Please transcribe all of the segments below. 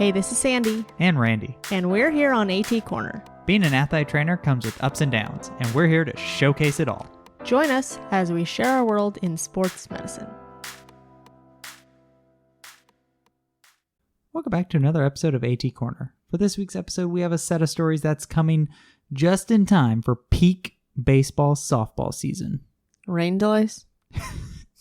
Hey, this is Sandy. And Randy. And we're here on AT Corner. Being an athlete trainer comes with ups and downs, and we're here to showcase it all. Join us as we share our world in sports medicine. Welcome back to another episode of AT Corner. For this week's episode, we have a set of stories that's coming just in time for peak baseball softball season. Rain delays?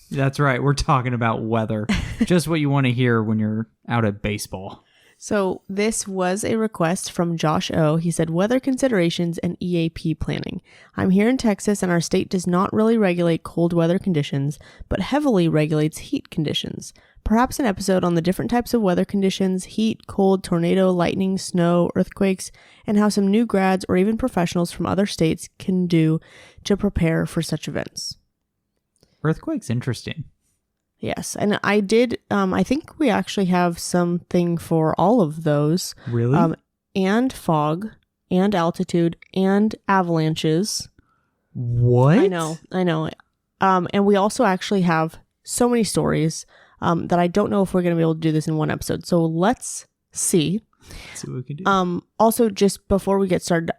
That's right. We're talking about weather. Just what you want to hear when you're out at baseball. So this was a request from Josh O. He said, weather considerations and EAP planning. I'm here in Texas and our state does not really regulate cold weather conditions, but heavily regulates heat conditions. Perhaps an episode on the different types of weather conditions, heat, cold, tornado, lightning, snow, earthquakes, and how some new grads or even professionals from other states can do to prepare for such events. Earthquake's interesting. Yes, and I did, I think we actually have something for all of those. Really? And fog, and altitude, and avalanches. What? I know. And we also actually have so many stories that I don't know if we're going to be able to do this in one episode. So let's see. Let's see what we can do. Also, just before we get started,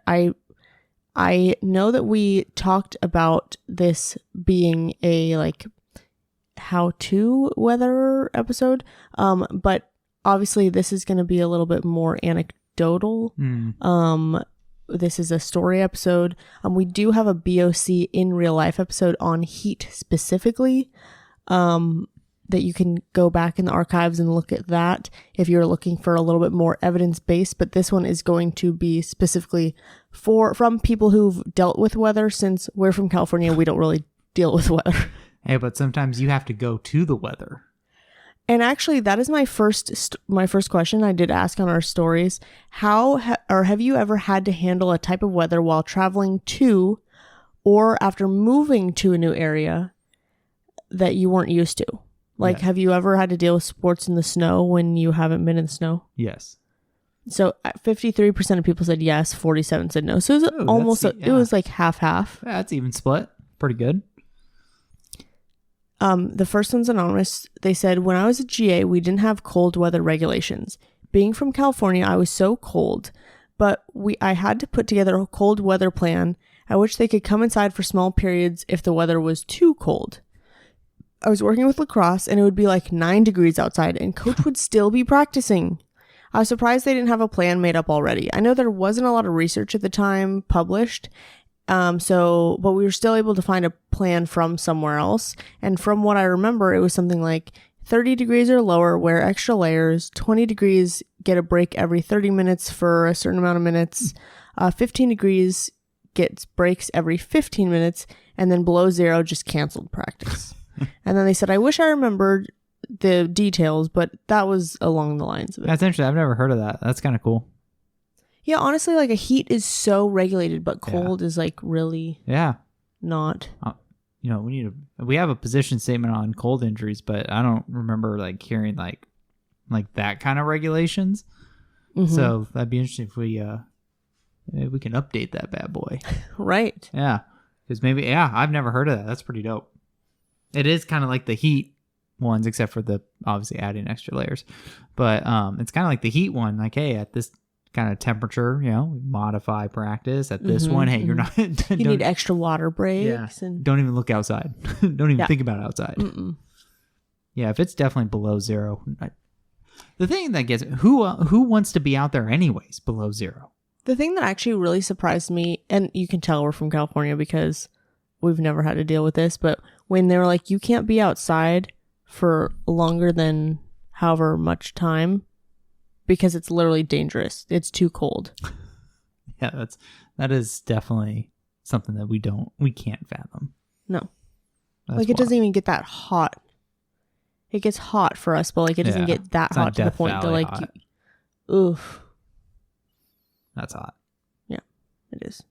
I know that we talked about this being a how-to weather episode, but obviously this is going to be a little bit more anecdotal. This is a story episode. We do have a BOC in real life episode on heat specifically, that you can go back in the archives and look at that if you're looking for a little bit more evidence-based. But this one is going to be specifically from people who've dealt with weather. Since we're from California, we don't really deal with weather. Hey, but sometimes you have to go to the weather. And actually, that is my first question I did ask on our stories. Have you ever had to handle a type of weather while traveling to or after moving to a new area that you weren't used to? Like, Yeah. Have you ever had to deal with sports in the snow when you haven't been in the snow? Yes. So 53% of people said yes, 47 said no. So it was it was like half-half. Yeah, that's even split. Pretty good. The first one's anonymous. They said, when I was a GA, we didn't have cold weather regulations. Being from California, I was so cold, but I had to put together a cold weather plan at which they could come inside for small periods if the weather was too cold. I was working with lacrosse and it would be like 9 degrees outside and coach would still be practicing. I was surprised they didn't have a plan made up already. I know there wasn't a lot of research at the time published, but we were still able to find a plan from somewhere else. And from what I remember, it was something like 30 degrees or lower, wear extra layers, 20 degrees, get a break every 30 minutes for a certain amount of minutes, 15 degrees gets breaks every 15 minutes, and then below zero, just canceled practice. And then they said, I wish I remembered the details, but that was along the lines of it. That's interesting. I've never heard of that. That's kind of cool. Yeah, honestly, like a heat is so regulated, but cold is like really not. We have a position statement on cold injuries, but I don't remember like hearing like that kind of regulations. Mm-hmm. So that'd be interesting if we can update that bad boy. Right. Yeah. Because I've never heard of that. That's pretty dope. It is kind of like the heat ones, except for the obviously adding extra layers. But it's kind of like the heat one. Like, hey, at this kind of temperature, we modify practice. At this one, hey, you're not. You need extra water breaks. Yeah. And don't even look outside. Don't even think about outside. Mm-mm. Yeah, if it's definitely below zero. The thing that gets who wants to be out there anyways below zero? The thing that actually really surprised me, and you can tell we're from California because we've never had to deal with this, but when they were like, you can't be outside for longer than however much time because it's literally dangerous. It's too cold. Yeah, that is definitely something that we can't fathom. No. That's like it doesn't even get that hot. It gets hot for us, but like it doesn't get that hot to the point to like oof. That's hot. Yeah, it is.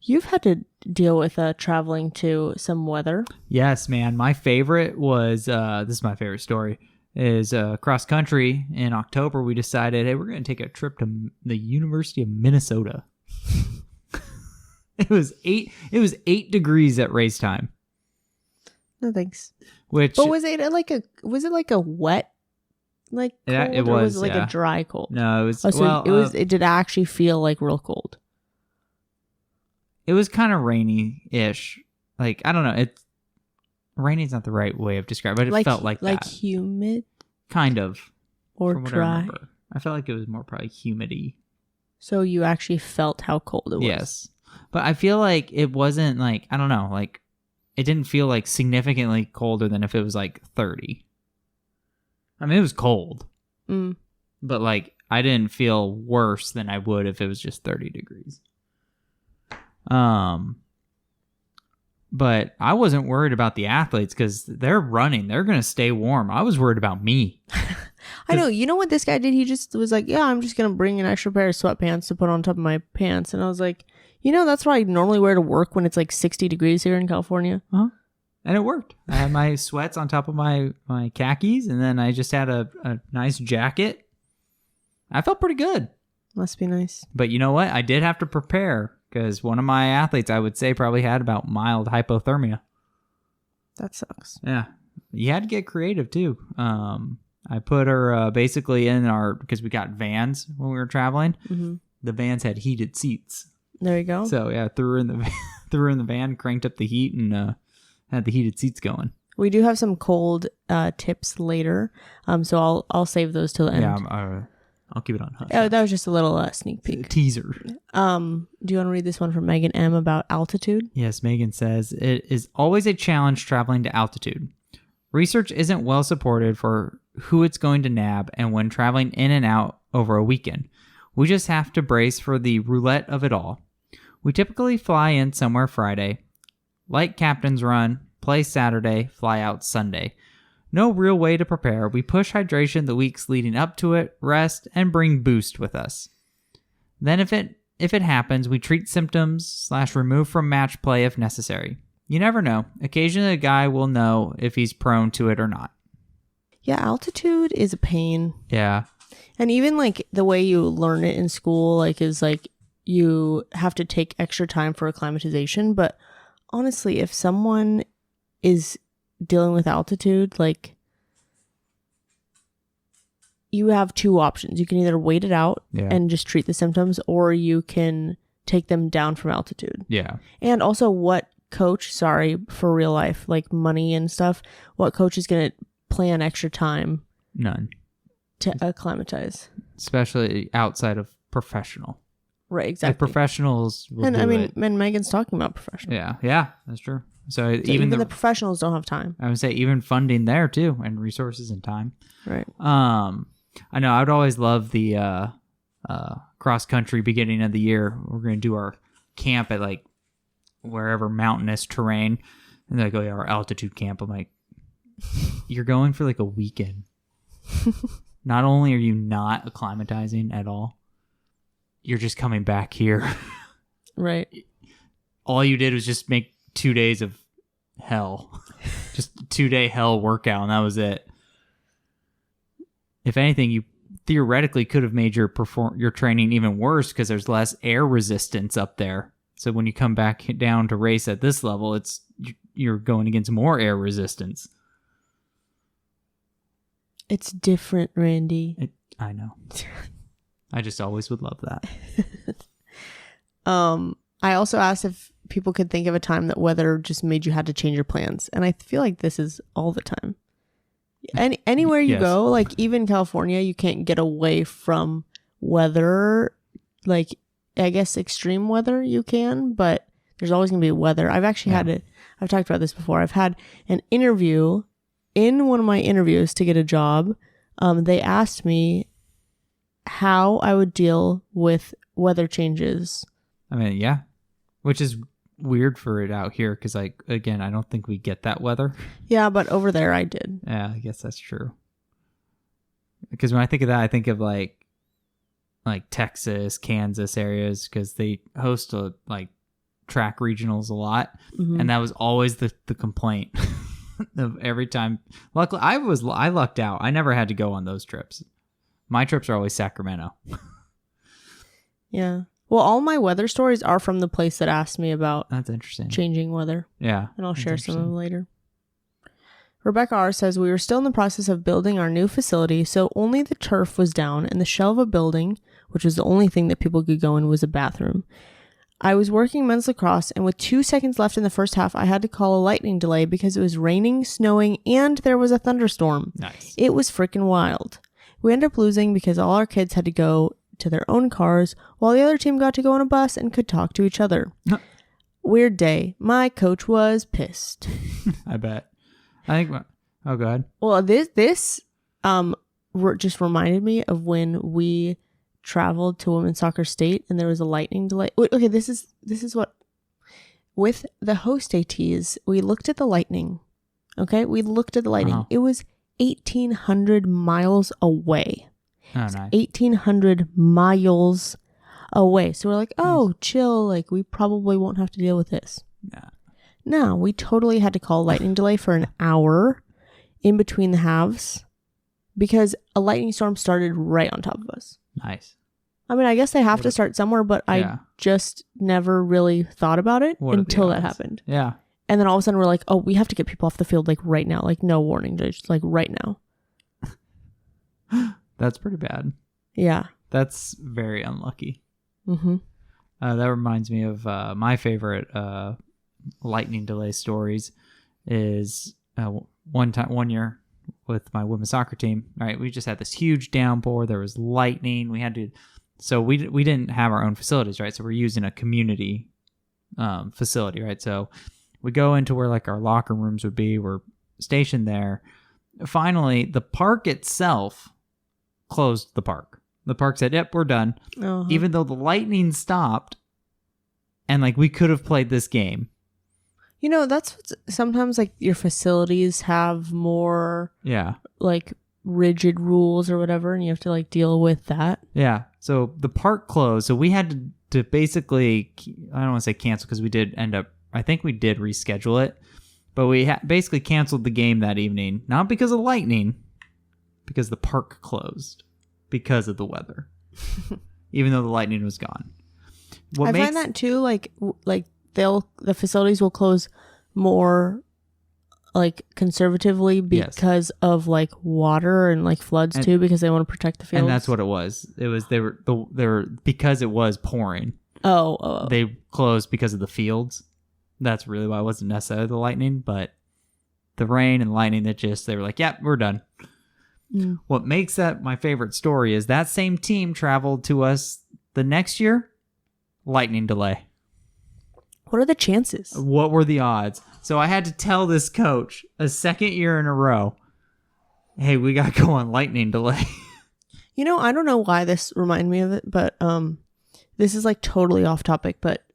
You've had to deal with traveling to some weather. Yes, man. My favorite was, this is my favorite story, is cross country in October. We decided, hey, we're going to take a trip to the University of Minnesota. It was 8 degrees at race time. No thanks. But was it like a wet like cold, Yeah, it or was was, it like yeah. a dry cold? No, it was. Oh, so it did actually feel like real cold. It was kind of rainy-ish. Like, I don't know. Rainy's not the right way of describing it, but it felt like like that. humid Kind of. or from what I dry. remember. I felt like it was more probably humidity. So you actually felt how cold it was. Yes. But I feel like it wasn't like, I don't know, like it didn't feel like significantly colder than if it was like 30. I mean, it was cold. But like I didn't feel worse than I would if it was just 30 degrees. But I wasn't worried about the athletes because they're running. They're going to stay warm. I was worried about me. I know. You know what this guy did? He just was like, yeah, I'm just going to bring an extra pair of sweatpants to put on top of my pants. And I was like, that's what I normally wear to work when it's like 60 degrees here in California. Uh-huh. And it worked. I had my sweats on top of my khakis, and then I just had a nice jacket. I felt pretty good. Must be nice. But you know what? I did have to prepare because one of my athletes, I would say, probably had about mild hypothermia. That sucks. Yeah. You had to get creative, too. I put her basically in because we got vans when we were traveling. Mm-hmm. The vans had heated seats. There you go. So, yeah, threw her in the van, cranked up the heat, and had the heated seats going. We do have some cold tips later. So I'll save those till the end. Yeah, I'll keep it on hush. Oh, that was just a little sneak peek. Teaser. Do you want to read this one from Meghan M about altitude? Yes, Meghan says, it is always a challenge traveling to altitude. Research isn't well supported for who it's going to nab and when traveling in and out over a weekend. We just have to brace for the roulette of it all. We typically fly in somewhere Friday, light captain's run, play Saturday, fly out Sunday. No real way to prepare. We push hydration the weeks leading up to it, rest, and bring boost with us. Then if it happens, we treat symptoms / remove from match play if necessary. You never know. Occasionally a guy will know if he's prone to it or not. Yeah, altitude is a pain. Yeah. And even like the way you learn it in school, like is like you have to take extra time for acclimatization. But honestly, if someone is dealing with altitude, like you have two options. You can either wait it out and just treat the symptoms, or you can take them down from altitude. Yeah. And also what coach, sorry, for real life, like money and stuff, what coach is going to plan extra time? None. To acclimatize. Especially outside of professional. Right, exactly. Like professionals will and do I mean, it. and Megan's talking about professionals. Yeah, that's true. So even the professionals don't have time. I would say even funding there too, and resources and time. Right. I know I would always love the cross country beginning of the year. We're going to do our camp at like wherever mountainous terrain, and they're like, oh yeah, our altitude camp. I'm like, you're going for like a weekend. Not only are you not acclimatizing at all, you're just coming back here. Right. All you did was just make 2 days of hell. Just a 2-day hell workout, and that was it. If anything, you theoretically could have made your training even worse because there's less air resistance up there. So when you come back down to race at this level, you're going against more air resistance. It's different, Randy. I know. I just always would love that. I also asked if people could think of a time that weather just made you had to change your plans. And I feel like this is all the time. Anywhere you go, like even California, you can't get away from weather. Like, I guess extreme weather you can, but there's always going to be weather. I've actually I've talked about this before. I've had an interview. In one of my interviews to get a job, they asked me how I would deal with weather changes. I mean, yeah, which is weird for it out here because, like, again, I don't think we get that weather. Yeah, but over there I did. Yeah, I guess that's true. Because when I think of that, I think of like Texas, Kansas areas because they host like track regionals a lot, and that was always the complaint. Of every time. Luckily, I lucked out. I never had to go on those trips. My trips are always Sacramento. Yeah. Well, all my weather stories are from the place that asked me about That's interesting. Changing weather. Yeah. And I'll share some of them later. Rebecca R says, we were still in the process of building our new facility, so only the turf was down and the shell of a building, which was the only thing that people could go in, was a bathroom. I was working men's lacrosse, and with 2 seconds left in the first half, I had to call a lightning delay because it was raining, snowing, and there was a thunderstorm. Nice. It was freaking wild. We ended up losing because all our kids had to go to their own cars, while the other team got to go on a bus and could talk to each other. Weird day. My coach was pissed. I bet. I think. Oh, go ahead. Well, this just reminded me of when we traveled to Women's Soccer State and there was a lightning delay. Okay, this is what, with the host ATs, we looked at the lightning. Okay, we looked at the lightning. Uh-huh. It was 1,800 miles away. Oh, nice. 1,800 miles away. So we're like, oh, chill. Like, we probably won't have to deal with this. Nah. No, we totally had to call lightning delay for an hour in between the halves because a lightning storm started right on top of us. Nice. I mean, I guess they have to start somewhere, but I just never really thought about it until that happened. Yeah. And then all of a sudden we're like, oh, we have to get people off the field like right now. Like no warning, just like right now. That's pretty bad. Yeah. That's very unlucky. Mm-hmm. That reminds me of my favorite lightning delay stories is one year with my women's soccer team. Right, we just had this huge downpour. There was lightning. We had to, so we didn't have our own facilities, right? So we're using a community facility, right? So we go into where like our locker rooms would be. We're stationed there. Finally, the park itself closed the park. The park said, "Yep, we're done." Uh-huh. Even though the lightning stopped, and like we could have played this game. You know, that's what's, sometimes like your facilities have more like rigid rules or whatever, and you have to like deal with that. Yeah. So the park closed. So we had to basically, I don't want to say cancel because we did end up, I think we did reschedule it, but we basically canceled the game that evening, not because of lightning, because the park closed because of the weather, even though the lightning was gone. I find that too, like the facilities will close more like conservatively because of like water and like floods too, because they want to protect the fields. And that's what it was. It was they were because it was pouring. Oh. They closed because of the fields. That's really why it wasn't necessarily the lightning, but the rain and lightning they were like, "Yep, we're done." Mm. What makes that my favorite story is that same team traveled to us the next year, lightning delay. What are the chances? What were the odds? So I had to tell this coach a second year in a row, "Hey, we got to go on lightning delay." You know, I don't know why this reminded me of it, but this is like totally off topic, but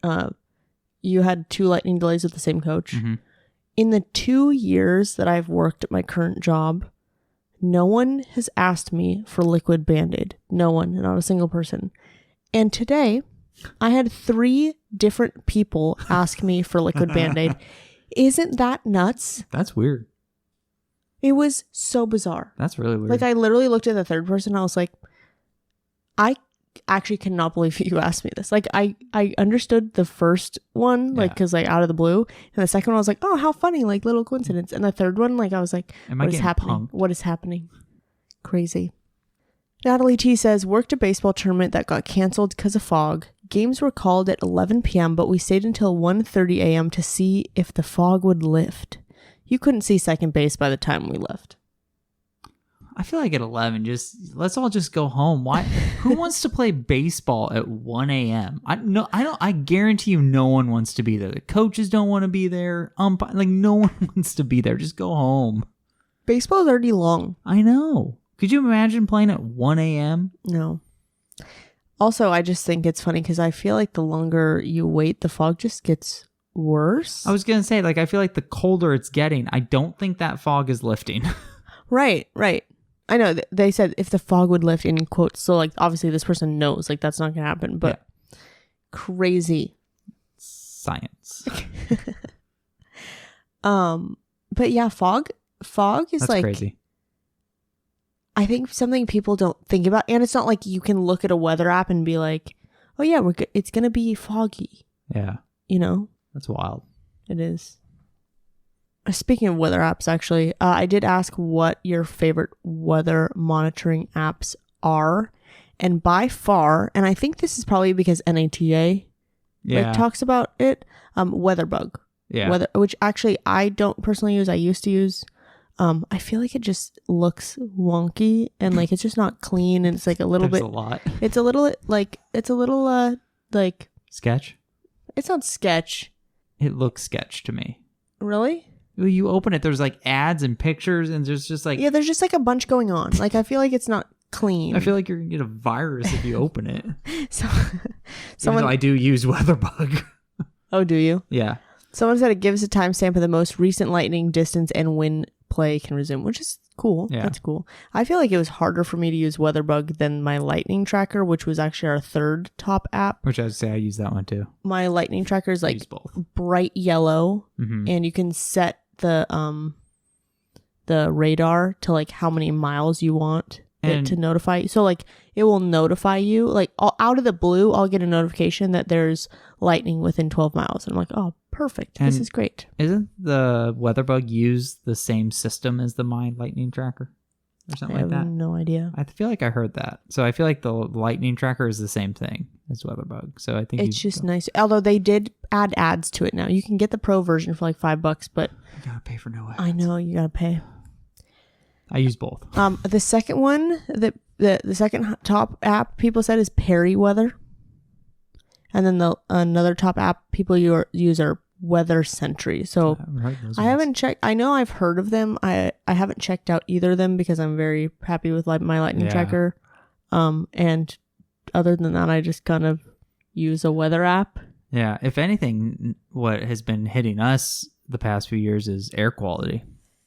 you had 2 lightning delays with the same coach. Mm-hmm. In the 2 years that I've worked at my current job, no one has asked me for liquid Band-Aid. No one, not a single person. And today, I had 3 different people ask me for liquid Band-Aid. Isn't that nuts? That's weird. It was so bizarre. That's really weird. Like, I literally looked at the third person and I was like, I actually cannot believe you asked me this. Like, I understood the first one, like, because, like, out of the blue. And the second one, I was like, oh, how funny, like, little coincidence. And the third one, like, I was like, what is happening? Punked? What is happening? Crazy. Natalie T says, worked a baseball tournament that got canceled because of fog. Games were called at 11 p.m., but we stayed until 1:30 a.m. to see if the fog would lift. You couldn't see second base by the time we left. I feel like at 11, let's all just go home. Why? Who wants to play baseball at 1 a.m.? I guarantee you no one wants to be there. The coaches don't want to be there. Like no one wants to be there. Just go home. Baseball is already long. I know. Could you imagine playing at 1 a.m.? No. Also, I just think it's funny because I feel like the longer you wait, the fog just gets worse. I was going to say, like, I feel like the colder it's getting, I don't think that fog is lifting. Right. I know. They said if the fog would lift in quotes. So, like, obviously this person knows, like, that's not going to happen. But crazy. Science. But yeah, fog is that's like crazy. I think something people don't think about, and it's not like you can look at a weather app and be like, "Oh yeah, it's gonna be foggy." Yeah, you know, that's wild. It is. Speaking of weather apps, actually, I did ask what your favorite weather monitoring apps are. And by far, and I think this is probably because NATA talks about it, WeatherBug. Yeah. Which actually I don't personally use. I used to use. I feel like it just looks wonky and like it's just not clean, and it's like a little bit. A lot. It's a little like sketch. It's not sketch. It looks sketch to me. Really? Well, you open it, there's like ads and pictures, and there's just like there's just like a bunch going on. Like I feel like it's not clean. I feel like you're gonna get a virus if you open it. Someone, I do use WeatherBug. Oh, do you? Yeah. Someone said it gives a timestamp of the most recent lightning, distance, and when play can resume, which is cool. Yeah. That's cool. I feel like it was harder for me to use WeatherBug than my lightning tracker, which was actually our third top app. Which I would say I use that one too. My lightning tracker is like bright yellow, and you can set the radar to like how many miles you want it to notify you. So like it will notify you like out of the blue. I'll get a notification that there's lightning within 12 miles, and I'm like, oh, perfect. This is great. Isn't the WeatherBug use the same system as the My Lightning Tracker or something like that? I have no idea. I feel like I heard that. So I feel like the Lightning Tracker is the same thing as WeatherBug. So I think it's just nice. Although they did add ads to it now. You can get the pro version for like $5, but you gotta pay for no ads. I know you gotta pay. I use both. The second one, the second top app people said is Perry Weather. And then another top app people use are Weather Sentry. So I haven't checked. I know I've heard of them. I haven't checked out either of them because I'm very happy with my lightning tracker. And other than that, I just kind of use a weather app. Yeah. If anything, what has been hitting us the past few years is air quality.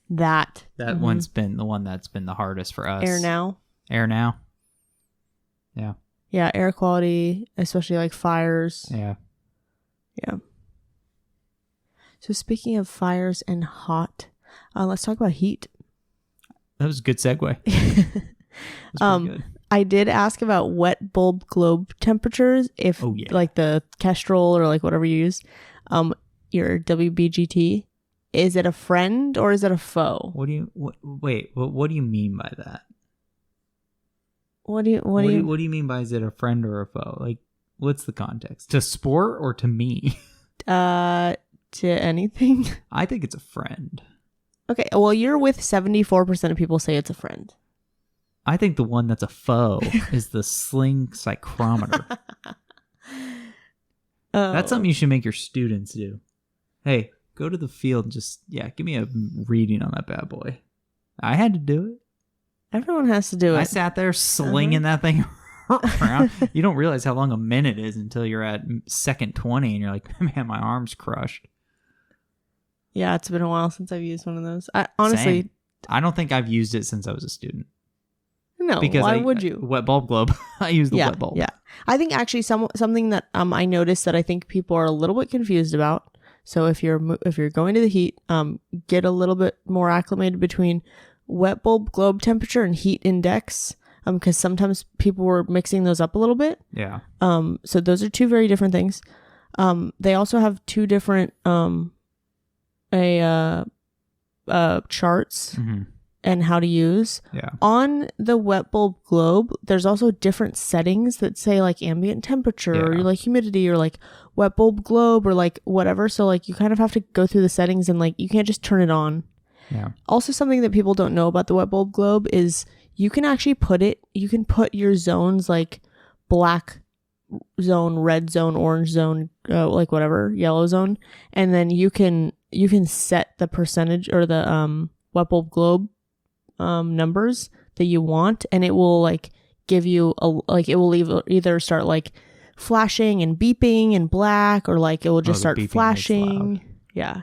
That one's been the one that's been the hardest for us. Air Now. Yeah. Yeah, air quality, especially like fires. Yeah. Yeah. So speaking of fires and hot, let's talk about heat. That was a good segue. Good. I did ask about wet bulb globe temperatures. If like the Kestrel or like whatever you use, your WBGT, is it a friend or is it a foe? What do you mean by that? What do you mean by is it a friend or a foe? Like, what's the context? To sport or to me? To anything. I think it's a friend. Okay, well, you're with 74% of people say it's a friend. I think the one that's a foe is the sling psychrometer. That's something you should make your students do. Hey, go to the field and just, give me a reading on that bad boy. I had to do it. Everyone has to do it. I sat there slinging that thing around. You don't realize how long a minute is until you're at second 20 and you're like, man, my arm's crushed. Yeah, it's been a while since I've used one of those. Honestly, I don't think I've used it since I was a student. No, because why would you? Wet bulb globe. I use the wet bulb. Yeah, I think actually something that I noticed that I think people are a little bit confused about. So if you're going to the heat, get a little bit more acclimated between wet bulb globe temperature and heat index, because sometimes people were mixing those up a little bit. Yeah. So those are two very different things. They also have two different charts and how to use. Yeah. On the wet bulb globe, there's also different settings that say like ambient temperature or like humidity or like wet bulb globe or like whatever. So like you kind of have to go through the settings and like you can't just turn it on. Yeah. Also, something that people don't know about the wet bulb globe is you can actually put your zones like black zone, red zone, orange zone, like whatever, yellow zone, and then you can set the percentage or the wet bulb globe numbers that you want, and it will like give you it will either start like flashing and beeping in black, or like it will just start flashing. Yeah.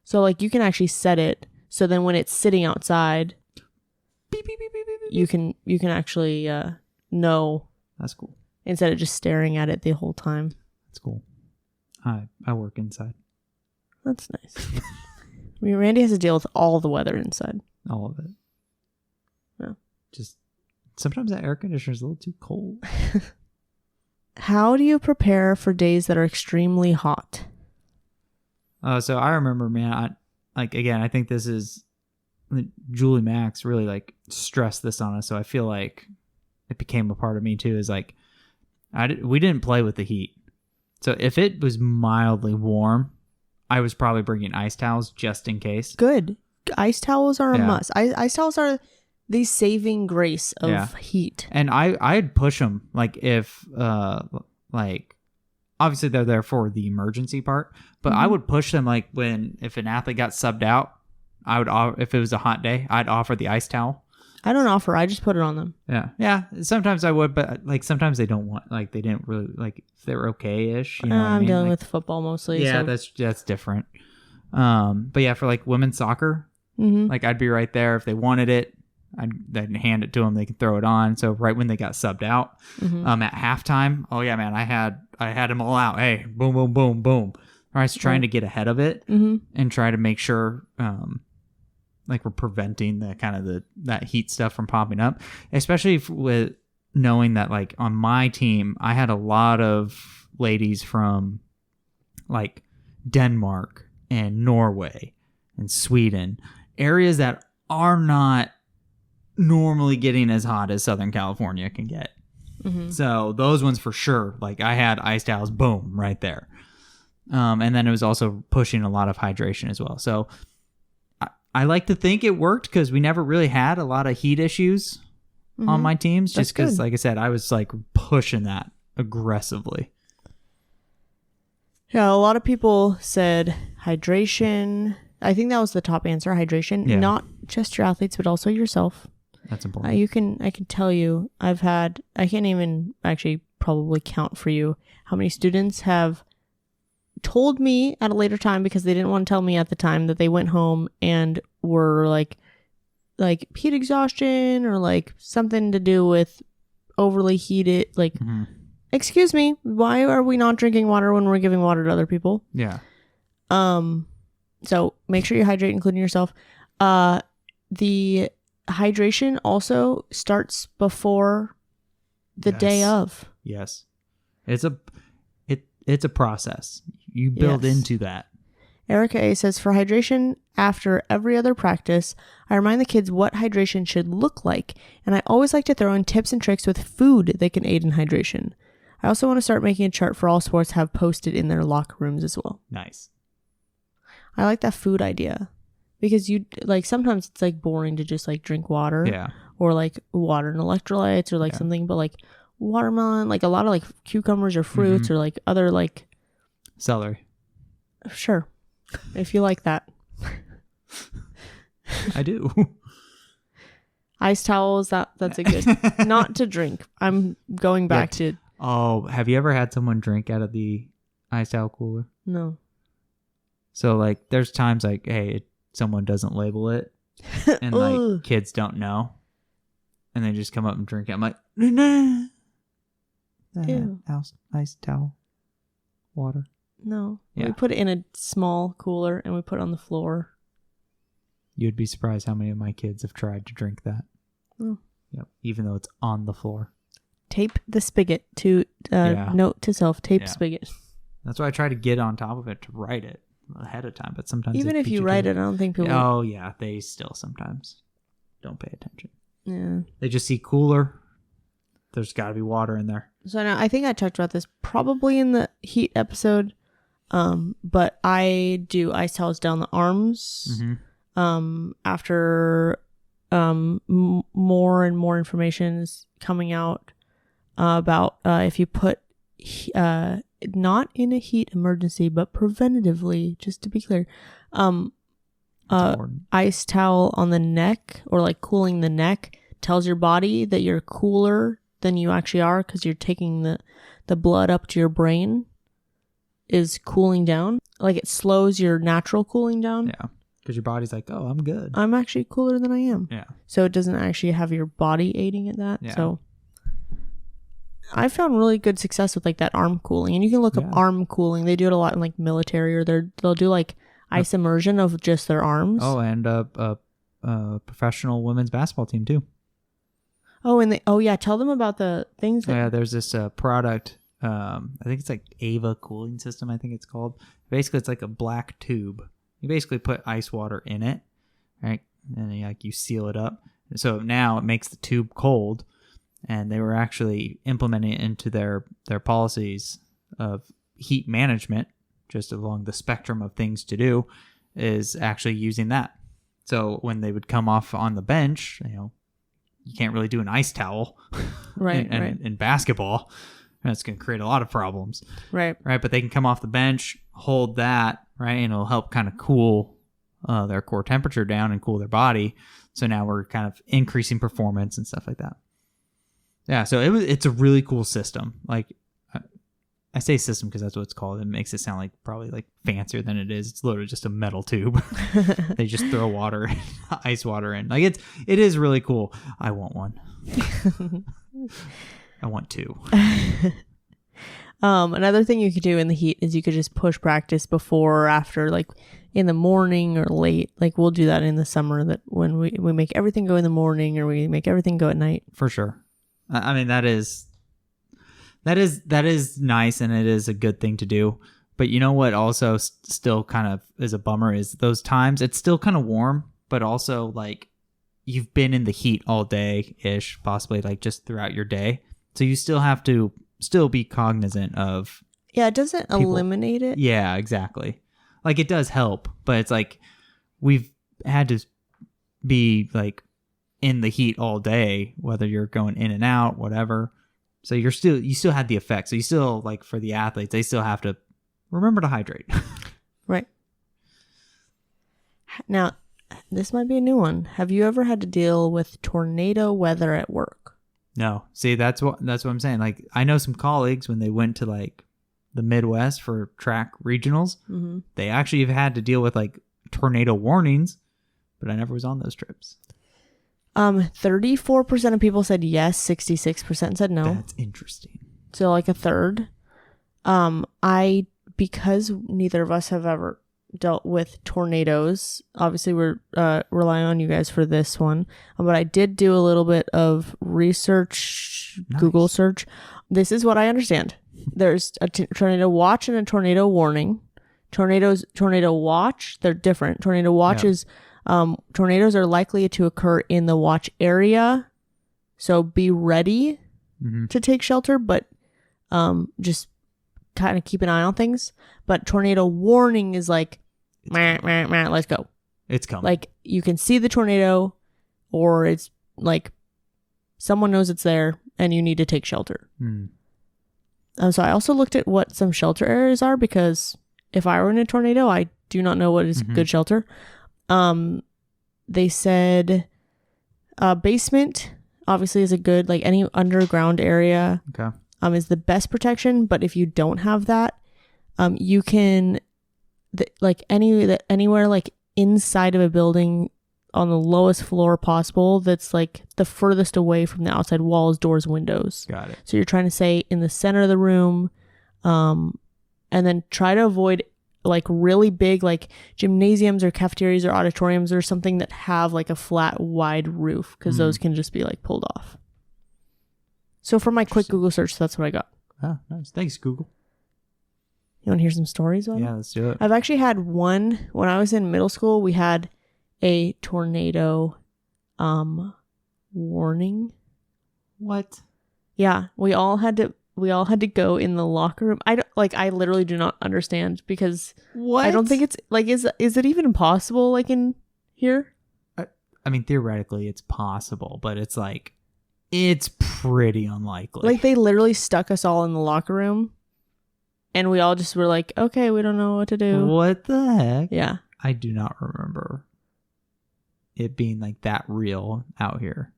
So like you can actually set it so then when it's sitting outside, beep, beep, beep, beep, beep, you can actually know. That's cool. Instead of just staring at it the whole time. That's cool. I work inside. That's nice. I mean, Randy has to deal with all the weather inside. All of it. Yeah. Just sometimes that air conditioner is a little too cold. How do you prepare for days that are extremely hot? So I remember, man, like, again, I think this is Julie Max really like stressed this on us. So I feel like it became a part of me too, is like, we didn't play with the heat. So if it was mildly warm, I was probably bringing ice towels just in case. Good. Ice towels are a must. Ice towels are the saving grace of heat. And I'd push them, like, if like, obviously they're there for the emergency part, but I would push them, like, if an athlete got subbed out, I would, if it was a hot day, I'd offer the ice towel. I don't offer. I just put it on them. Yeah. Sometimes I would, but like sometimes they don't want, like, they didn't really, like, if they were okay-ish. You know what I I'm mean? dealing Like, with football mostly. Yeah, so. that's different. But yeah, for like women's soccer, like, I'd be right there if they wanted it. I'd hand it to them. They could throw it on. So right when they got subbed out, at halftime, oh yeah, man, I had them all out. Hey, boom, boom, boom, boom. I was trying to get ahead of it and try to make sure, like, we're preventing the kind of that heat stuff from popping up, especially with knowing that, like, on my team, I had a lot of ladies from like Denmark and Norway and Sweden, areas that are not normally getting as hot as Southern California can get. So those ones for sure, like, I had ice towels, boom, right there. And then it was also pushing a lot of hydration as well. So I like to think it worked because we never really had a lot of heat issues on my teams, just because, like I said, I was like pushing that aggressively. Yeah, a lot of people said hydration. I think that was the top answer, hydration. Yeah. Not just your athletes, but also yourself. That's important. I can tell you, I can't even actually probably count for you how many students have told me at a later time, because they didn't want to tell me at the time, that they went home and were like heat exhaustion or like something to do with overly heated, like, excuse me, why are we not drinking water when we're giving water to other people? Yeah. So make sure you hydrate, including yourself. The hydration also starts before the day of. Yes. It's a process. You build into that. Erica A says, for hydration after every other practice, I remind the kids what hydration should look like, and I always like to throw in tips and tricks with food that can aid in hydration. I also want to start making a chart for all sports have posted in their locker rooms as well. Nice. I like that food idea, because you, like, sometimes it's like boring to just like drink water, or like water and electrolytes, or like something, but like watermelon, like a lot of like cucumbers or fruits, or like other like celery. Sure, if you like that. I do. Ice towels, that's a good. Not to drink. I'm going back to. Oh, have you ever had someone drink out of the ice towel cooler? No. So like, there's times like, hey, someone doesn't label it, and like kids don't know, and they just come up and drink it. I'm like, nah. Ice towel, water. No. Yeah. We put it in a small cooler and we put it on the floor. You'd be surprised how many of my kids have tried to drink that. Oh. Yep. Even though it's on the floor. Tape the spigot to note to self. Tape spigot. That's why I try to get on top of it to write it ahead of time. But sometimes even if you write it, I don't think people. Oh yeah, they still sometimes don't pay attention. Yeah. They just see cooler. There's got to be water in there. So now I think I talked about this probably in the heat episode. But I do ice towels down the arms. After more and more information is coming out about if you put not in a heat emergency, but preventatively, just to be clear, ice towel on the neck, or like cooling the neck, tells your body that you're cooler than you actually are, because you're taking the blood up to your brain is cooling down. Like, it slows your natural cooling down. Yeah. Because your body's like, oh, I'm good. I'm actually cooler than I am. Yeah. So it doesn't actually have your body aiding at that. Yeah. So I found really good success with like that arm cooling. And you can look up arm cooling. They do it a lot in like military, or they'll do like ice immersion of just their arms. Oh, and a professional women's basketball team too. Oh, and tell them about the things. There's this product. I think it's like Ava cooling system. I think it's called. Basically, it's like a black tube You basically put ice water in it, right? And then, like, you seal it up. So now it makes the tube cold, and they were actually implementing it into their policies of heat management, just along the spectrum of things to do, is actually using that. So when they would come off on the bench, you can't really do an ice towel Right. in basketball. That's going to create a lot of problems. Right. But they can come off the bench, hold that, right? And it'll help kind of cool their core temperature down and cool their body. So now we're kind of increasing performance and stuff like that. Yeah, so it's a really cool system. Like, I say system because that's what it's called. It makes it sound like probably like fancier than it is. It's literally just a metal tube. They just throw water, ice water in. Like, it is really cool. I want one. I want two. Another thing you could do in the heat is you could just push practice before or after, like in the morning or late. Like, we'll do that in the summer, that when we make everything go in the morning, or we make everything go at night. For sure. I mean, that is nice, and it is a good thing to do. But you know what also still kind of is a bummer is those times it's still kind of warm, but also like you've been in the heat all day-ish, possibly like just throughout your day. So you still have to be cognizant of... Yeah, it doesn't eliminate it. Yeah, exactly. Like, it does help, but it's like we've had to be like in the heat all day, whether you're going in and out, whatever. So you still had the effect. So you still, like, for the athletes, they still have to remember to hydrate. Right. Now, this might be a new one. Have you ever had to deal with tornado weather at work? No. See, that's what I'm saying. Like, I know some colleagues when they went to like the Midwest for track regionals, they actually have had to deal with like tornado warnings, but I never was on those trips. 34% of people said yes, 66% said no. That's interesting. So like a third. Because neither of us have ever dealt with tornadoes, obviously we're relying on you guys for this one. But I did do a little bit of research, nice. Google search. This is what I understand. There's a tornado watch and a tornado warning. Tornado watch, they're different. Tornado watch is tornadoes are likely to occur in the watch area, so be ready to take shelter, but just kind of keep an eye on things. But tornado warning is like, let's go. It's coming. Like, you can see the tornado, or it's like someone knows it's there and you need to take shelter. So I also looked at what some shelter areas are, because if I were in a tornado, I do not know what is good shelter. They said basement obviously is a good, like, any underground area is the best protection. But if you don't have that, you can anywhere like inside of a building on the lowest floor possible that's like the furthest away from the outside walls, doors, windows. Got it. So you're trying to stay in the center of the room, and then try to avoid like really big like gymnasiums or cafeterias or auditoriums or something that have like a flat wide roof, because those can just be like pulled off. So for my quick Google search, that's what I got. Oh, nice. Thanks, Google. You want to hear some stories about it? Yeah, let's do it. I've actually had one when I was in middle school. We had a tornado warning. What? Yeah, we all had to go in the locker room. I literally do not understand, because what? I don't think it's like, is it even possible, like, in here? I mean, theoretically it's possible, but it's like, it's pretty unlikely. Like, they literally stuck us all in the locker room, and we all just were like, okay, we don't know what to do. What the heck? Yeah. I do not remember it being like that real out here.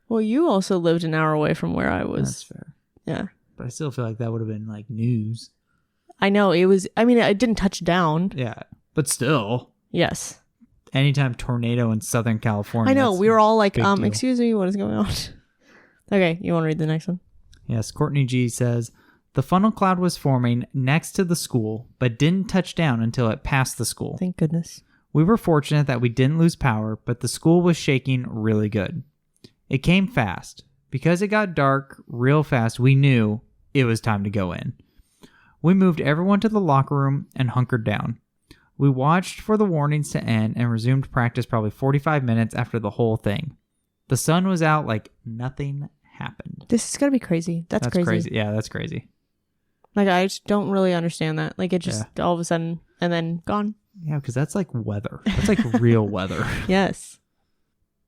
Well, you also lived an hour away from where I was. That's fair. Yeah. But I still feel like that would have been like news. I know, it didn't touch down. Yeah. But still. Yes. Anytime tornado in Southern California. I know. We were all like, deal. Excuse me, what is going on? Okay, you want to read the next one? Yes. Courtney G says, the funnel cloud was forming next to the school, but didn't touch down until it passed the school. Thank goodness. We were fortunate that we didn't lose power, but the school was shaking really good. It came fast. Because it got dark real fast, we knew it was time to go in. We moved everyone to the locker room and hunkered down. We watched for the warnings to end and resumed practice probably 45 minutes after the whole thing. The sun was out like nothing happened. This is going to be crazy. That's crazy. Yeah, that's crazy. Like, I just don't really understand that. Like, it just all of a sudden and then gone. Yeah, because that's like weather. That's like real weather. Yes.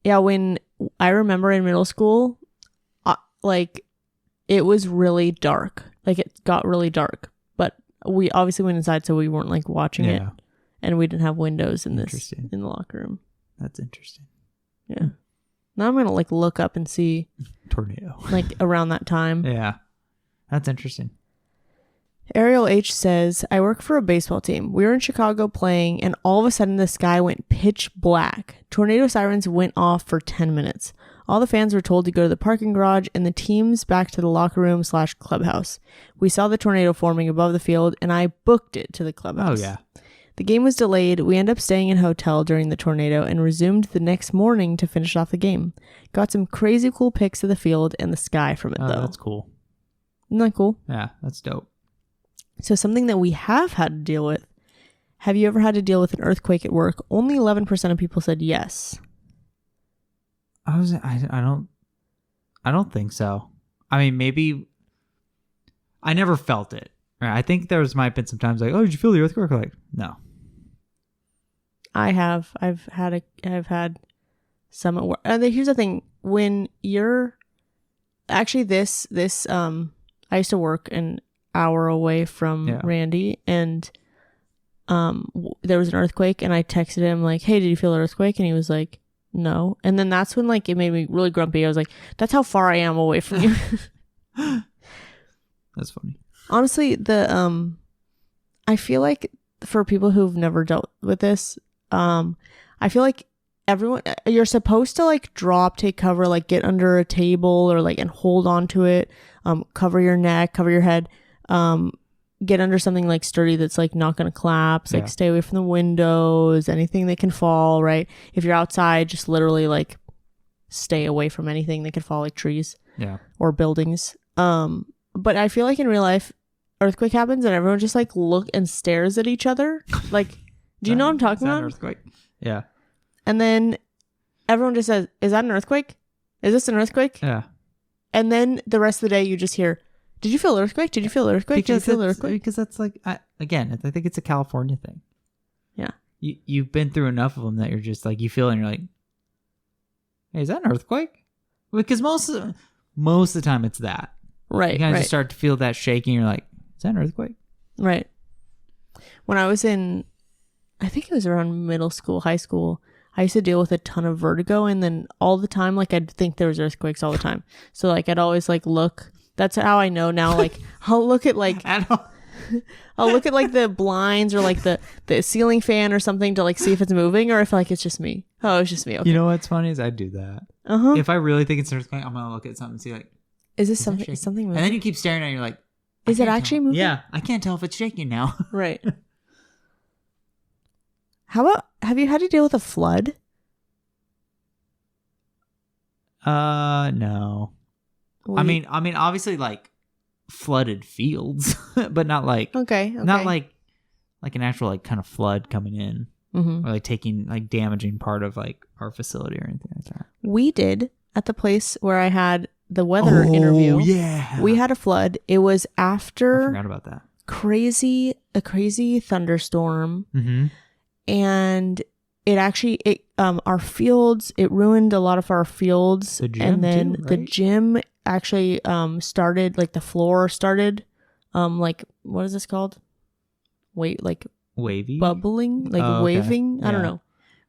Yeah, when I remember in middle school, like, it was really dark. Like, it got really dark. But we obviously went inside, so we weren't, like, watching it. And we didn't have windows in the locker room. That's interesting. Yeah. Now I'm going to, like, look up and see. Tornado. Like, around that time. Yeah. That's interesting. Arielle H says, I work for a baseball team. We were in Chicago playing, and all of a sudden the sky went pitch black. Tornado sirens went off for 10 minutes. All the fans were told to go to the parking garage and the teams back to the locker room / clubhouse. We saw the tornado forming above the field, and I booked it to the clubhouse. Oh, yeah. The game was delayed. We ended up staying in a hotel during the tornado and resumed the next morning to finish off the game. Got some crazy cool pics of the field and the sky from it, though. That's cool. Isn't that cool? Yeah, that's dope. So something that we have had to deal with. Have you ever had to deal with an earthquake at work? Only 11% of people said yes. I don't think so. I mean, maybe I never felt it. Right? I think might have been some times like, oh, did you feel the earthquake? Like, no. I have. I've had some at work. Here's the thing: when you're actually this I used to work an hour away from Randy, and there was an earthquake, and I texted him like, "Hey, did you feel the earthquake?" And he was like, "No." And then that's when like it made me really grumpy. I was like, "That's how far I am away from you." That's funny. Honestly, I feel like for people who've never dealt with this, I feel like you're supposed to like take cover, like get under a table or like and hold on to it, cover your neck, cover your head, get under something like sturdy that's like not going to collapse, like stay away from the windows, anything that can fall, right? If you're outside, just literally like stay away from anything that could fall, like trees or buildings. But I feel like in real life, earthquake happens and everyone just like look and stares at each other. Like, do you know what I'm talking about? An earthquake. Yeah. And then everyone just says, "Is that an earthquake? Is this an earthquake?" Yeah. And then the rest of the day you just hear, "Did you feel the earthquake? Did you feel the earthquake? Did you feel the earthquake?" Because that's like, I think it's a California thing. Yeah. You've been through enough of them that you're just like, you feel and you're like, "Hey, is that an earthquake?" Because most of the time it's that. Right. You kind of just start to feel that shaking. You're like, "Is that an earthquake?" Right. When I was in, I think it was around middle school, high school, I used to deal with a ton of vertigo, and then all the time, like I'd think there was earthquakes all the time. So like I'd always like look. That's how I know now. Like I'll look at like I'll look at like the blinds or like the ceiling fan or something to like see if it's moving or if like it's just me. Oh, it's just me. Okay. You know what's funny is I do that. If I really think it's an earthquake, I'm gonna look at something and see like, is this something? Is something moving? And then you keep staring at it, and you're like, is it actually moving? Yeah, I can't tell if it's shaking now. Right. How about, have you had to deal with a flood? No. I mean, obviously, like flooded fields, but not like not like an actual like kind of flood coming in or like taking like damaging part of like our facility or anything like that. We did at the place where I had the weather interview. Yeah, we had a flood. It was after I forgot about that a crazy thunderstorm, and it actually our fields, it ruined a lot of our fields, and then the gym actually started, like the floor started like, what is this called? Wavy bubbling, like waving. I don't know.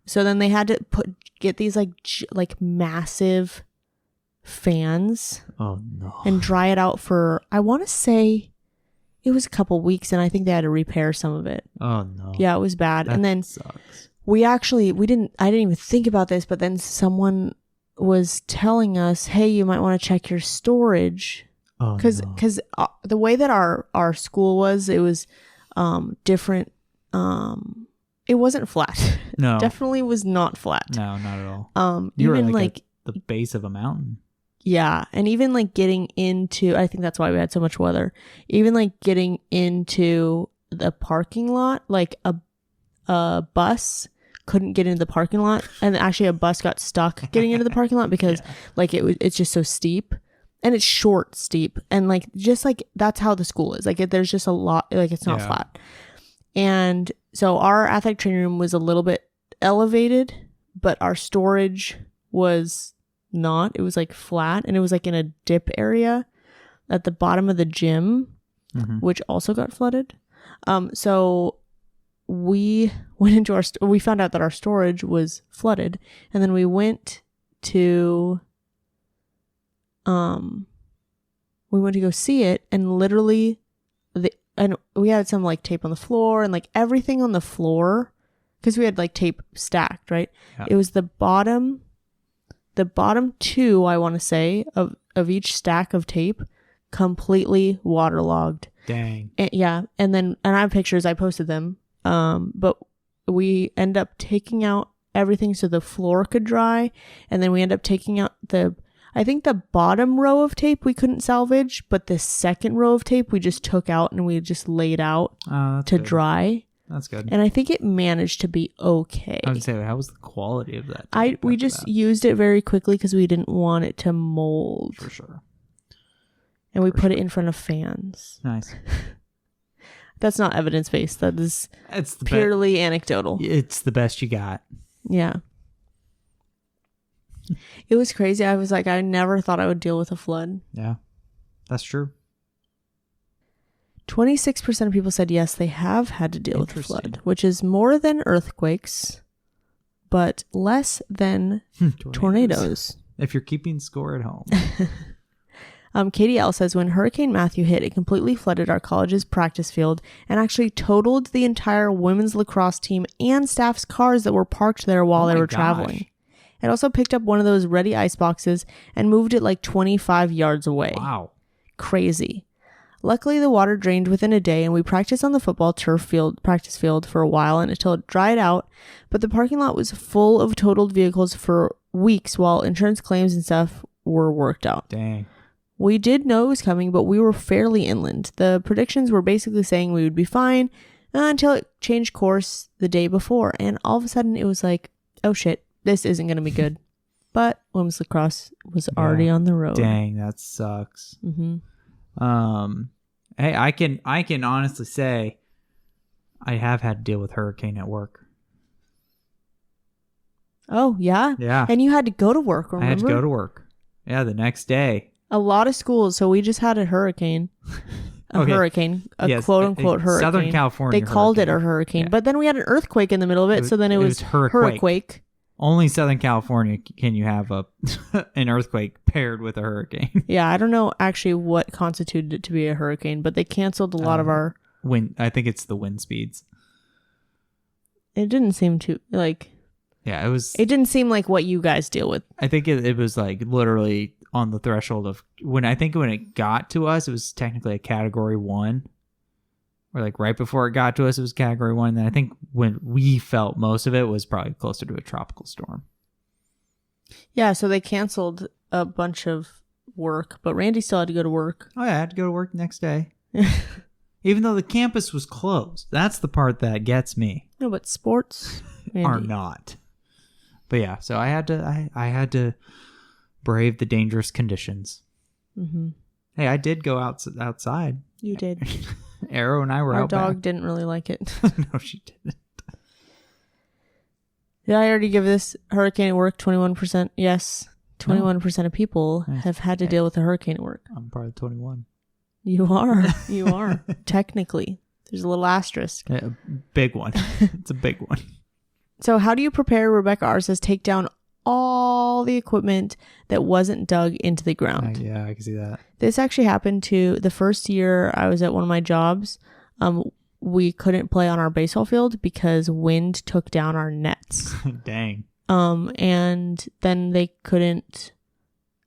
So then they had to get these like massive fans and dry it out for, I want to say it was a couple weeks, and I think they had to repair some of it. Yeah, it was bad. That and then sucks. I didn't even think about this, but then someone was telling us, hey, you might want to check your storage. Because the way that our school was, it was different. It wasn't flat. No. Definitely was not flat. No, not at all. You even were like at the base of a mountain. Yeah. And even like getting into, I think that's why we had so much weather. Even like getting into the parking lot, like a bus couldn't get into the parking lot, and actually a bus got stuck getting into the parking lot because like it's just so steep, and it's short steep, and like just like that's how the school is. Like there's just a lot, like it's not flat. And so our athletic training room was a little bit elevated, but our storage was not. It was like flat, and it was like in a dip area at the bottom of the gym, which also got flooded. So we went into we found out that our storage was flooded, and then we went to go see it, and literally and we had some like tape on the floor and like everything on the floor, because we had like tape stacked, right? Yeah. It was the bottom two, I want to say, of each stack of tape completely waterlogged. Dang. And I have pictures, I posted them. But we end up taking out everything so the floor could dry, and then we end up taking out I think the bottom row of tape we couldn't salvage, but the second row of tape we just took out and we just laid out to dry. That's good. And I think it managed to be okay. I would say, how was the quality of that? We just used it very quickly because we didn't want it to mold. For sure. And we put it in front of fans. Nice. That's not evidence-based. That is purely anecdotal. It's the best you got. Yeah. It was crazy. I was like, I never thought I would deal with a flood. Yeah, that's true. 26% of people said yes, they have had to deal with a flood, which is more than earthquakes, but less than tornadoes. If you're keeping score at home. Katie L says, when Hurricane Matthew hit, it completely flooded our college's practice field and actually totaled the entire women's lacrosse team and staff's cars that were parked there while they were traveling. It also picked up one of those ready ice boxes and moved it like 25 yards away. Wow. Crazy. Luckily, the water drained within a day, and we practiced on the football practice field for a while and until it dried out. But the parking lot was full of totaled vehicles for weeks while insurance claims and stuff were worked out. Dang. We did know it was coming, but we were fairly inland. The predictions were basically saying we would be fine until it changed course the day before. And all of a sudden, it was like, oh shit, this isn't going to be good. But women's lacrosse was already on the road. Dang, that sucks. Hey, I can honestly say I have had to deal with hurricane at work. Oh, yeah? Yeah. And you had to go to work, remember? I had to go to work. Yeah, the next day. A lot of schools, so we just had a hurricane. Hurricane, quote-unquote hurricane. Southern California They called it a hurricane. Yeah. But then we had an earthquake in the middle of it, so then it was hurricane. Only Southern California can you have an earthquake paired with a hurricane. Yeah, I don't know actually what constituted it to be a hurricane, but they canceled a lot of our... wind. I think it's the wind speeds. It didn't seem to, like... Yeah, it was... It didn't seem like what you guys deal with. I think it was like literally on the threshold of... When it got to us, it was technically a category 1. Or like right before it got to us, it was category 1. And then I think when we felt most of it was probably closer to a tropical storm. Yeah, so they canceled a bunch of work, but Randy still had to go to work. Oh yeah, I had to go to work the next day. Even though the campus was closed. That's the part that gets me. No, but sports are not. But yeah, so I had to brave the dangerous conditions. Mm-hmm. Hey, I did go outside. You did. Arrow and I were out. Our dog didn't really like it. No, she didn't. Did I already give this hurricane at work 21%? Yes. 21% of people have had to deal with a hurricane at work. I'm part of 21. You are. You are. Technically. There's a little asterisk. Yeah, big one. It's a big one. So how do you prepare? Rebecca R says take down all the equipment that wasn't dug into the ground. Yeah, I can see that. This actually happened to the first year I was at one of my jobs. We couldn't play on our baseball field because wind took down our nets. Dang. And then they couldn't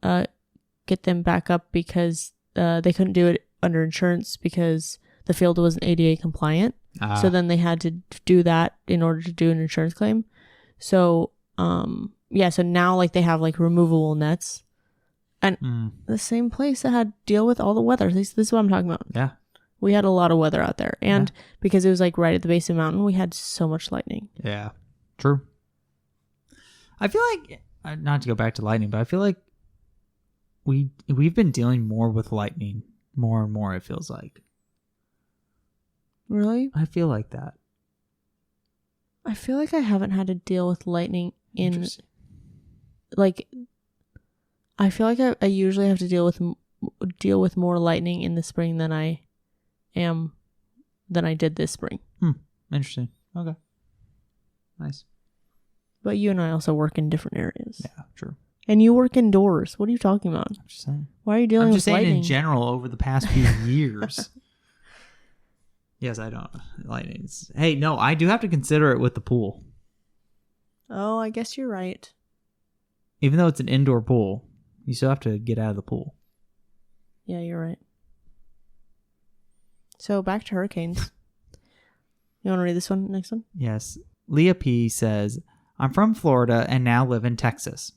get them back up because they couldn't do it under insurance because the field wasn't ADA compliant. So then they had to do that in order to do an insurance claim. So yeah, so now like they have like removable nets, and the same place that had to deal with all the weather. This is what I'm talking about. Yeah, We had a lot of weather out there. And because it was like right at the base of the mountain, we had so much lightning. Yeah, true. I feel like, not to go back to lightning, but I feel like we've been dealing more with lightning more and more, it feels like. Really? I feel like that. I feel like I haven't had to deal with lightning in, like, I feel like I usually have to deal with more lightning in the spring than I did this spring. Interesting. Okay. Nice. But you and I also work in different areas. Yeah, true. And you work indoors. What are you talking about? I'm just saying. Why are you dealing with lightning? I'm just saying in general over the past few years. Yes, I don't. Lightning's. Hey, no, I do have to consider it with the pool. Oh, I guess you're right. Even though it's an indoor pool, you still have to get out of the pool. Yeah, you're right. So back to hurricanes. You want to read this one, next one? Yes. Leah P says, I'm from Florida and now live in Texas.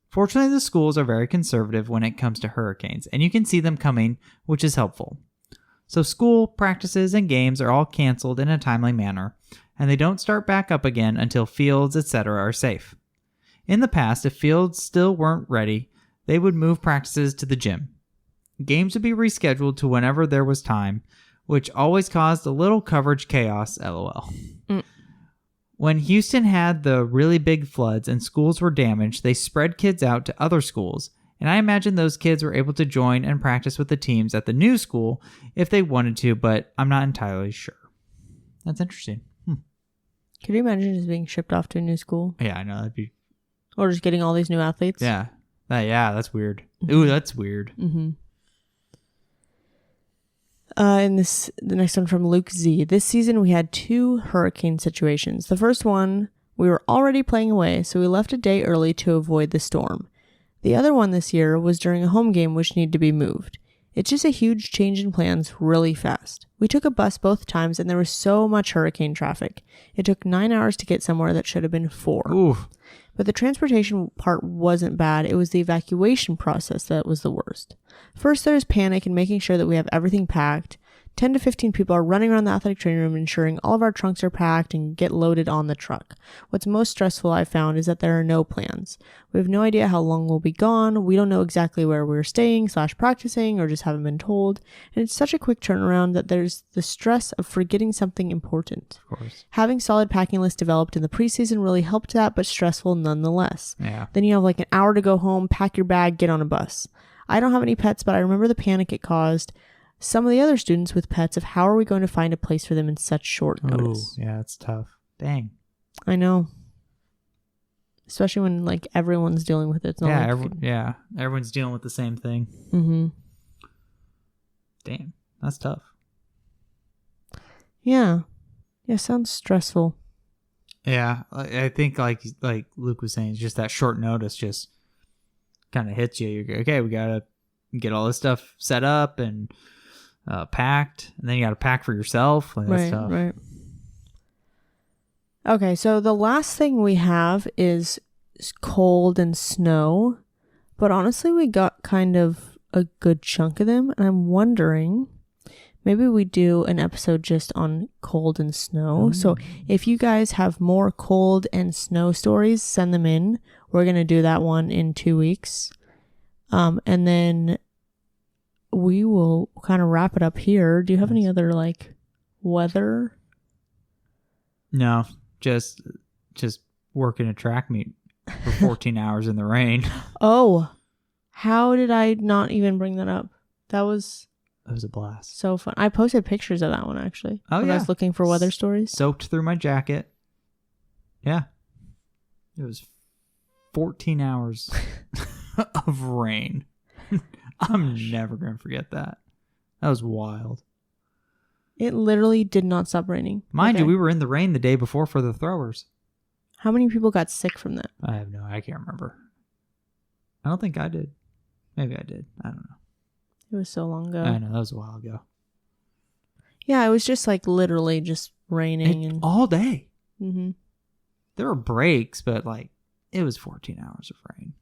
Fortunately, the schools are very conservative when it comes to hurricanes, and you can see them coming, which is helpful. So school, practices, and games are all canceled in a timely manner, and they don't start back up again until fields, etc. are safe. In the past, if fields still weren't ready, they would move practices to the gym. Games would be rescheduled to whenever there was time, which always caused a little coverage chaos, lol. When Houston had the really big floods and schools were damaged, they spread kids out to other schools, and I imagine those kids were able to join and practice with the teams at the new school if they wanted to, but I'm not entirely sure. That's interesting. Could you imagine just being shipped off to a new school? Yeah, I know. That'd be... Or just getting all these new athletes? Yeah. That's weird. Ooh, that's weird. Mm-hmm. And the next one from Luke Z. This season we had 2 hurricane situations. The first one, we were already playing away, so we left a day early to avoid the storm. The other one this year was during a home game which needed to be moved. It's just a huge change in plans really fast. We took a bus both times and there was so much hurricane traffic. It took 9 hours to get somewhere that should have been 4. Ooh. But the transportation part wasn't bad. It was the evacuation process that was the worst. First, there's panic and making sure that we have everything packed. 10 to 15 people are running around the athletic training room ensuring all of our trunks are packed and get loaded on the truck. What's most stressful I've found is that there are no plans. We have no idea how long we'll be gone. We don't know exactly where we're staying / practicing or just haven't been told. And it's such a quick turnaround that there's the stress of forgetting something important. Of course. Having solid packing lists developed in the preseason really helped that, but stressful nonetheless. Yeah. Then you have like an hour to go home, pack your bag, get on a bus. I don't have any pets, but I remember the panic it caused some of the other students with pets of how are we going to find a place for them in such short notice. Oh, yeah, it's tough. Dang. I know. Especially when like everyone's dealing with it. It's not everyone's dealing with the same thing. Mm-hmm. Damn, that's tough. Yeah. Yeah, sounds stressful. Yeah, I think like Luke was saying, it's just that short notice just kind of hits you. You're okay, we gotta get all this stuff set up and packed, and then you got to pack for yourself. Like, that's tough. Right. Okay, so the last thing we have is cold and snow, but honestly, we got kind of a good chunk of them, and I'm wondering, maybe we do an episode just on cold and snow. So if you guys have more cold and snow stories, send them in. We're gonna do that one in 2 weeks, and then we will kind of wrap it up here. Do you have any other like weather? No, just working a track meet for 14 hours in the rain. Oh, how did I not even bring that up? It was a blast. So fun. I posted pictures of that one actually. Oh, when I was looking for weather stories. Soaked through my jacket. Yeah. It was 14 hours of rain. I'm never going to forget that. That was wild. It literally did not stop raining. Mind you, we were in the rain the day before for the throwers. How many people got sick from that? I can't remember. I don't think I did. Maybe I did. I don't know. It was so long ago. I know, that was a while ago. Yeah, it was just like literally just raining and all day. Mm-hmm. There were breaks, but like it was 14 hours of rain.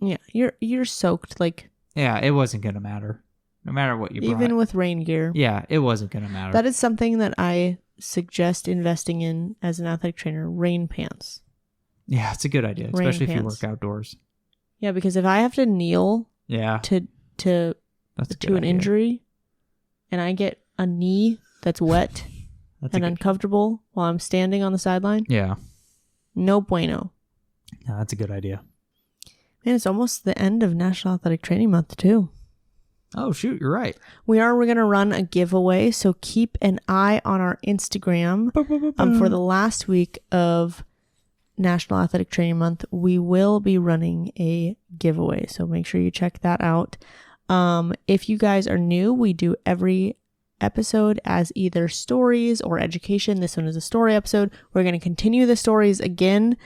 Yeah, you're soaked like. Yeah, it wasn't gonna matter. No matter what you brought. Even with rain gear. Yeah, it wasn't going to matter. That is something that I suggest investing in as an athletic trainer. Rain pants. Yeah, it's a good idea, Rain especially if you pants. work outdoors. Yeah, because if I have to kneel Yeah, to that's a good an idea. injury and I get a knee that's wet That's and uncomfortable while I'm standing on the sideline, Yeah, no bueno. no, that's a good idea. Man, it's almost the end of National Athletic Training Month too. Oh, shoot, you're right. We're going to run a giveaway, so keep an eye on our Instagram for the last week of National Athletic Training Month. We will be running a giveaway, so make sure you check that out. If you guys are new, we do every episode as either stories or education. This one is a story episode. We're going to continue the stories again.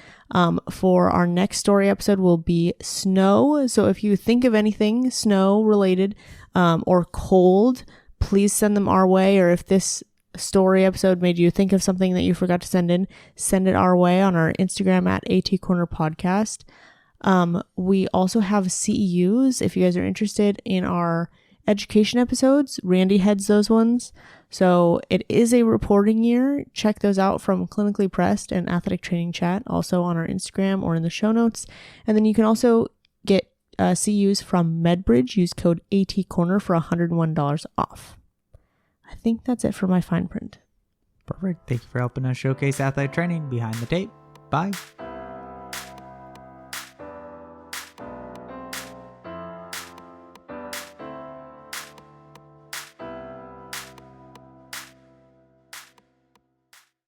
For our next story episode will be snow. So if you think of anything snow related or cold, please send them our way. Or if this story episode made you think of something that you forgot to send in, send it our way on our Instagram at AT Corner Podcast. We also have CEUs. If you guys are interested in our education episodes, Randy heads those ones. So it is a reporting year. Check those out from Clinically Pressed and Athletic Training Chat, also on our Instagram or in the show notes. And then you can also get CEUs from MedBridge. Use code ATCorner for $101 off. I think that's it for my fine print. Perfect. Thank you for helping us showcase athletic training behind the tape. Bye.